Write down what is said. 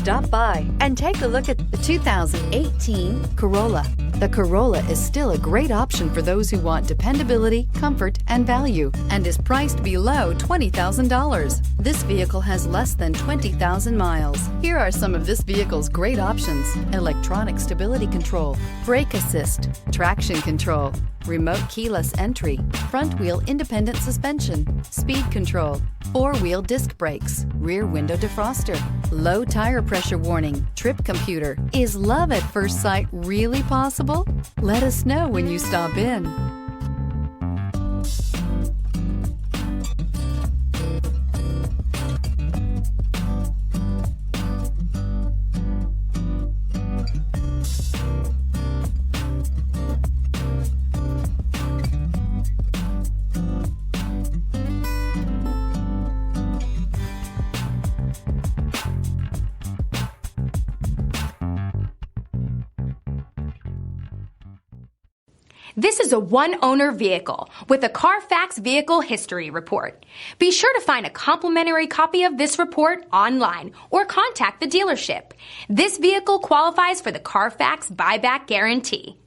Stop by and take a look at the 2018 Corolla. The Corolla is still a great option for those who want dependability, comfort, and value, and is priced below $20,000. This vehicle has less than 20,000 miles. Here are some of this vehicle's great options: electronic stability control, brake assist, traction control, remote keyless entry, front wheel independent suspension, speed control, four-wheel disc brakes, rear window defroster, low tire pressure warning, trip computer. Is love at first sight really possible? Let us know when you stop in. This is a one-owner vehicle with a Carfax Vehicle History Report. Be sure to find a complimentary copy of this report online or contact the dealership. This vehicle qualifies for the Carfax Buyback Guarantee.